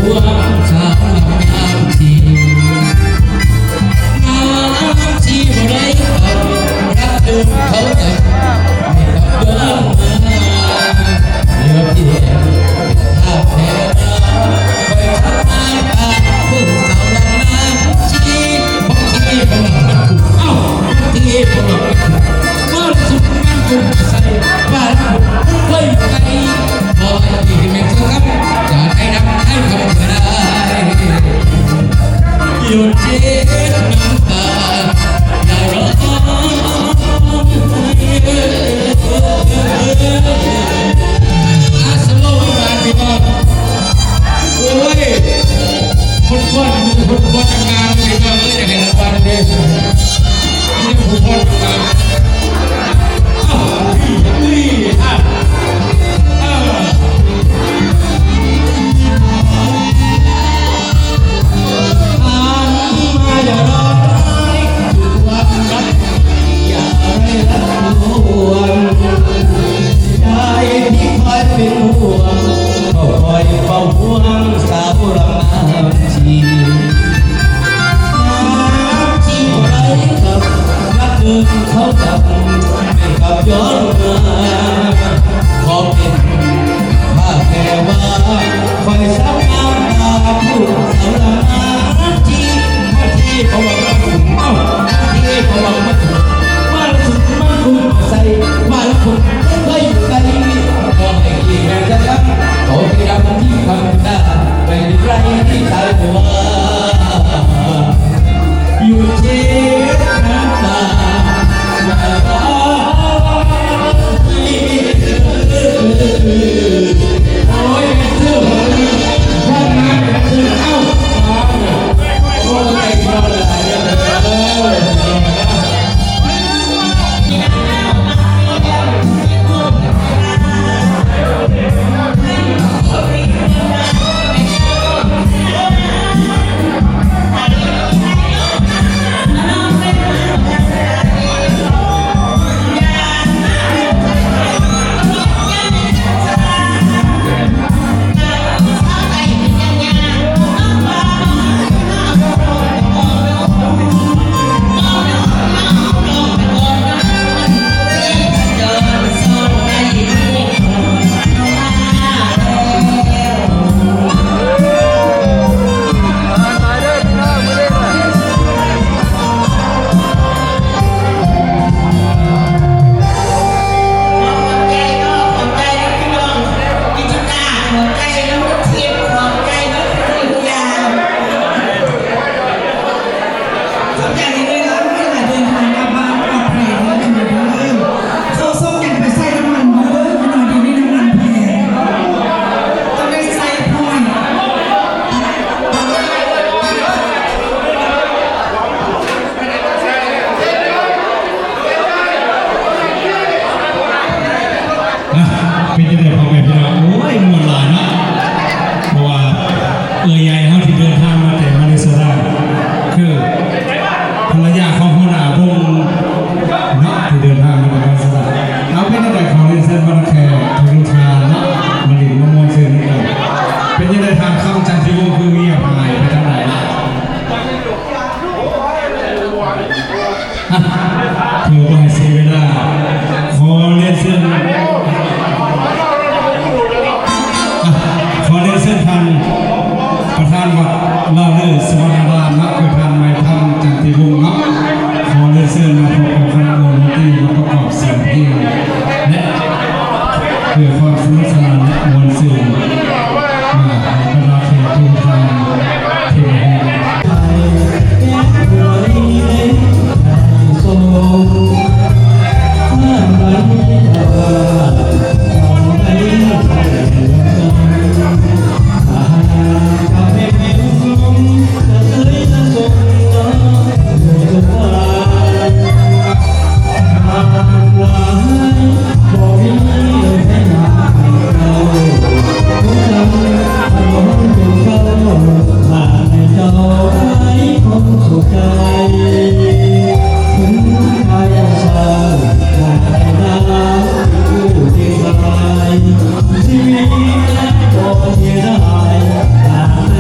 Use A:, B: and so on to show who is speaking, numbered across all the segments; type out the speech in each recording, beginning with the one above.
A: หัวสาวงามทีงามทีบ่ได้เขารักเดินเขาจะไม่กลับเดินมาเหลือเพียงภาพแท้คอยทำงานตาผู้สาวลำน้ำชีบางทีผมมันถูกบางทีผมมันถูกว่าสุดมันถูกใส่บ้านผมเคยไปบ่อยที่แม่สักคำจะให้นำให้คำได้หยุดเจ็บน้ำตาอย่าร้องอาสโลว์มาพี่น้องโอ้ยคนควันงานพี่น้องเลยจะเห็นรางวัลเด้นี่ผู้คนงานเขาจับไม่กลับย้อนมาขอเป็นผ้าแพรว่าคอยสาวงามตาผู้สาวลาจีมาที่เขาว่ามาถูกที่เขาว่ามาถูกมาสุดมันคุ้มใส่มาแล้วผมเคยอยู่ไกลมองให้กี่แม่จะรักขอให้ดำที่คำได้ไม่มีใครที่ใช่ว่าอยู่เจ็บน้ำตาโอ้ยเสื้อผมว่างงานเสื้อเอ้าโอ้ยพอเลยเป็นยังไงพ่อแม่พี่น้องโอ้ยมวลหลายนะเพราะว่าใหญ่เขาที่เดินทางมาแต่มาเลเซียคือภรรยาของหัวหน้าวงนะที่เดินทางมาจากมาเลเซียเอาเป็นยังไงของเลเซียบันแคร์ทุกชาเนาะมาดิมามวนเชิญกันเป็นยังไงทางเข้าจันทิวงคือเงียบหายไปทางไหนคือว่าเสียเวลาขอเรียนเส้นท่านประธานวัดลาเลือสวรรณรามนะคือท่านนายธรรมจันทิวงศ์นะขอเรียนเชิญมาพบกับคณะวงดนตรีและประกอบเสียงเพลงและเพื่อความสนุกสนานและมวลซื่นมาให้บรรดาแขกทุกท่านเที่ยวแห่งไทยแก้หัวนี้โซ่ห้ามไว้แต่ว่าของไว้ใครชีวิตก็เสียดาย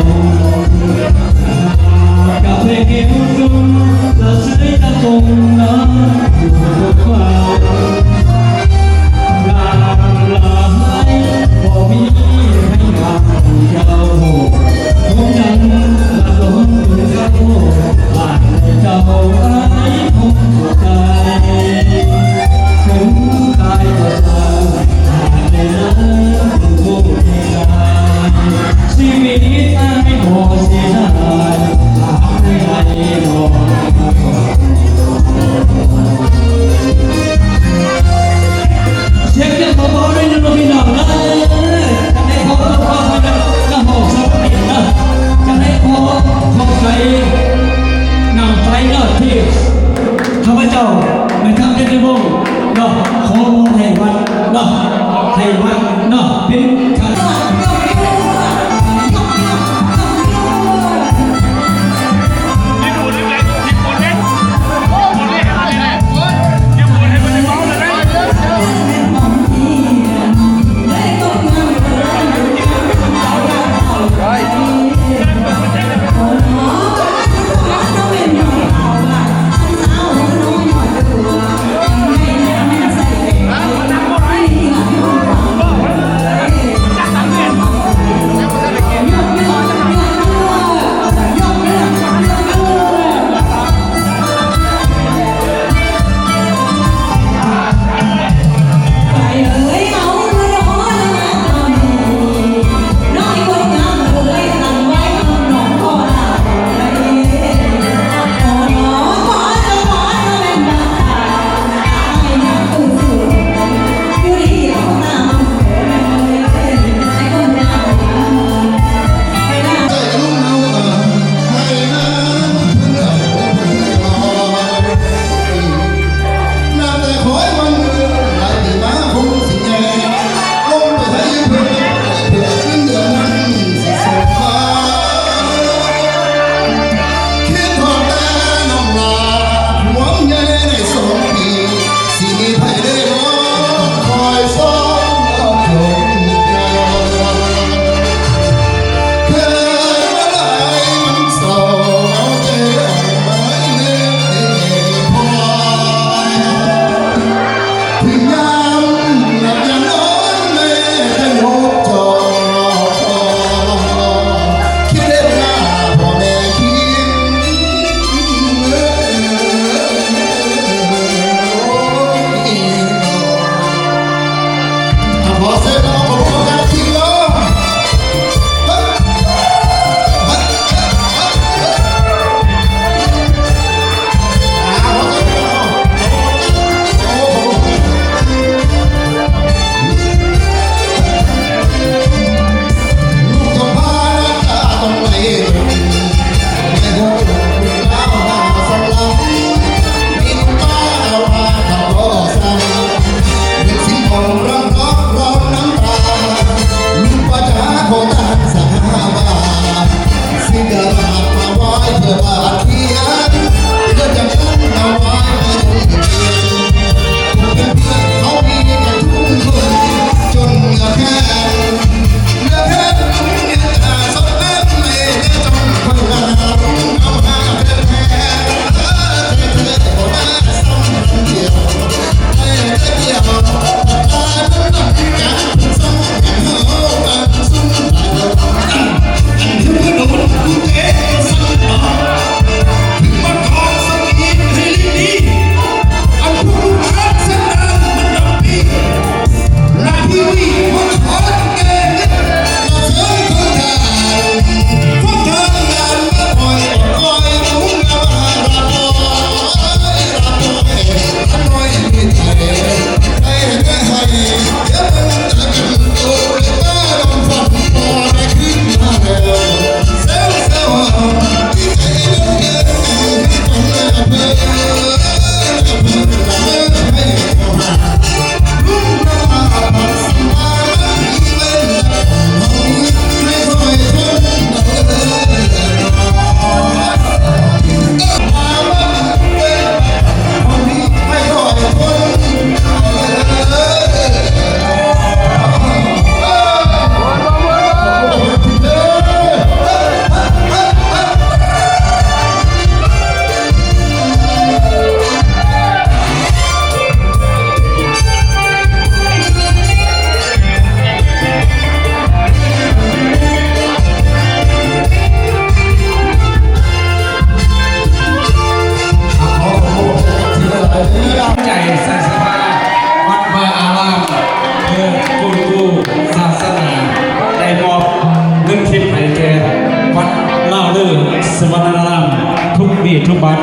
A: งกับเพลงเอวจุงเราใช้ตะกงน้ำอยู่บนฟ้างามลายพอมีให้งามเจ้าคงยังละล้นเจ้าผ่านในเจ้าไอ้คงหัวใจถึงตายก็ตามผ่านในนั้นคงไม่ได้ชีวิตไอ้หม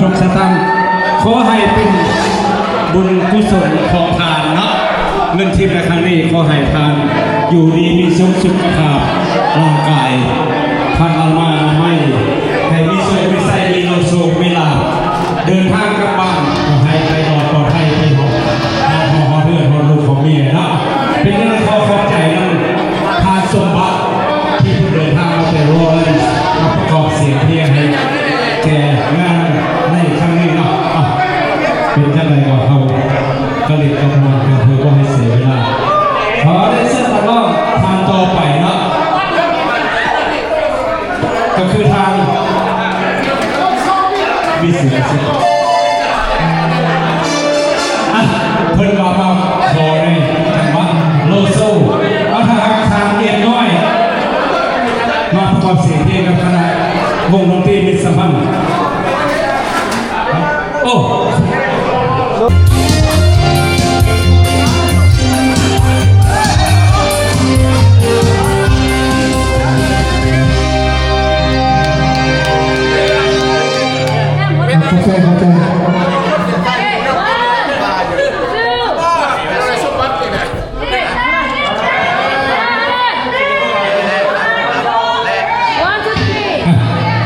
B: ทุกสตางค์ขอให้เป็นบุญกุศลของทานเนาะเงินทิพย์ในครั้งนี้ขอให้ทานอยู่ดีมีสุขภาพร่างกายท่านเอามาไม่ให้มีโชคมีไส้มีโลโชคมีลาภเดินทางกลับบ้านก็ให้ไปปลอดภัยไปหอเพื่อนหอลูกของเมียเนาะเป็นเรื่องขอบใจนะทานสมบัติที่ผู้เดินทางมาแต่รอเลยมาประกอบเสียงเพลงให้แก่งานในครั้งนี้เนาะเป็นท่านใดก็เขาก็เลยกำลังกันเพื่อก็ให้เสียเวลาขอได้เส้นตลอดทางต่อไปเนาะก็คือทางมีเสียงสิเพิ่นว่ามาขอในจังหวะโลโซเอาทางเอียดน้อยมาประกอบเสียงเพลงกับคณะวงดนตรีมิตรสัมพันธ์โอ้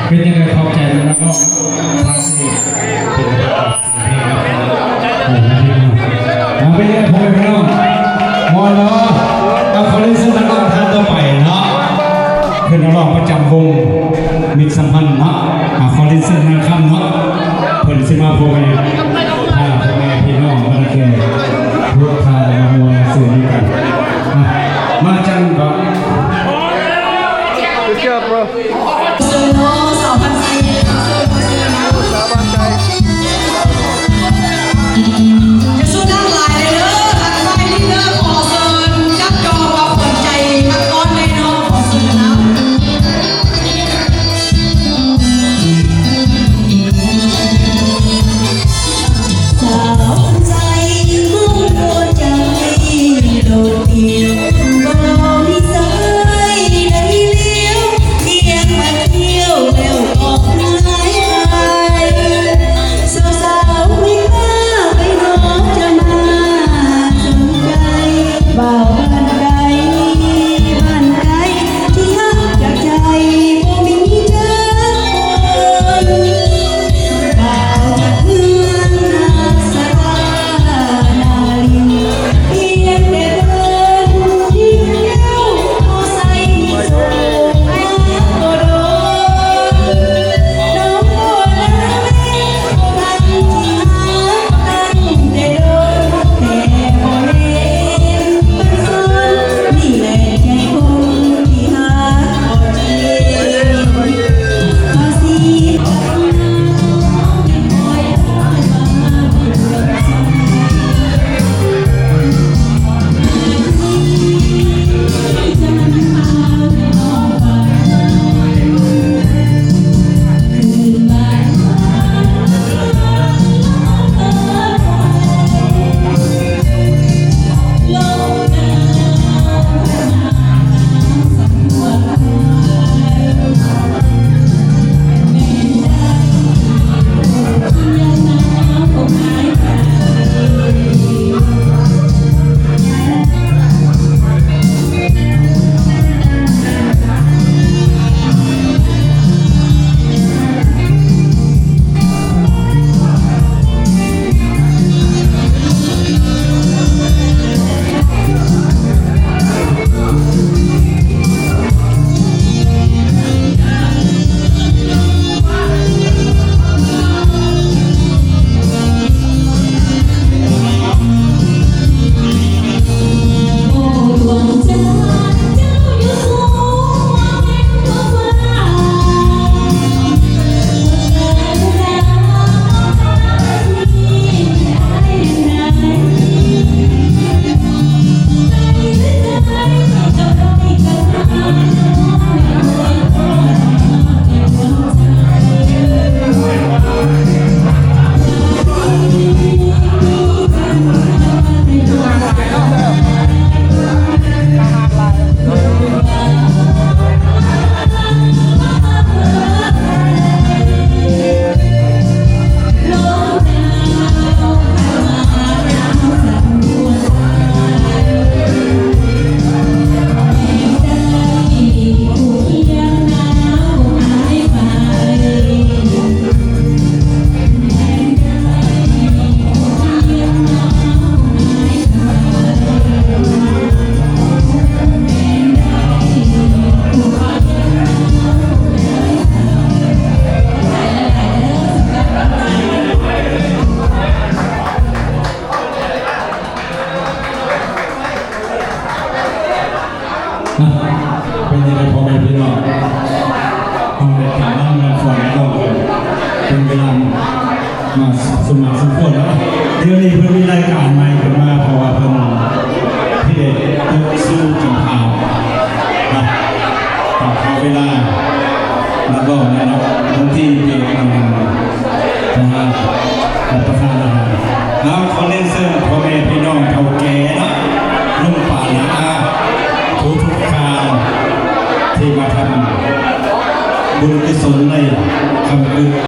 B: เป็นยังไงเข้าใจแล้วนะก็ทางนี้เป็นเป็นยังไงพ่อแม่พี่น้องมอลเอาคนเล่นเส้นนักร้องท่านต่อไปเนาะคือนักร้องประจำวงมิตรสัมพันธ์เนาะขอเล่นเส้นนักข้ามเนาะเพิ่นสิมาพ่อแม่พ่อแม่พี่น้องมาแก่ทุกทางมามัวสื่อกันมาจังก็
C: Good job, bro.
D: จะสู้ด้านหลายเลยทักทายที่เลิกขอเชิญจับจองว่าคนใจทักก้อนเลยเนาะขอเชิญนะ
B: เป็นยังไงพ่อแม่พี่น้องเอาในฐานะมาฝากน้องเป็นเวลามาสมัครสมควรแล้วเดี๋ยวนี้เพิ่งมีรายการใหม่ขึ้นมาเพราะว่าเพิ่งพี่เด็กยกสู้จังข่าวนะต่อเขาเวลาแล้วก็นะครับทั้งที่เกี่ยวกับนะฮะรับประทานอาหารแล้วขอเล่นเส้นพ่อแม่พี่น้องเฒ่าแก่นะลุงป่านะทุกคราวที่มาทำบุญกุศลในคำอึ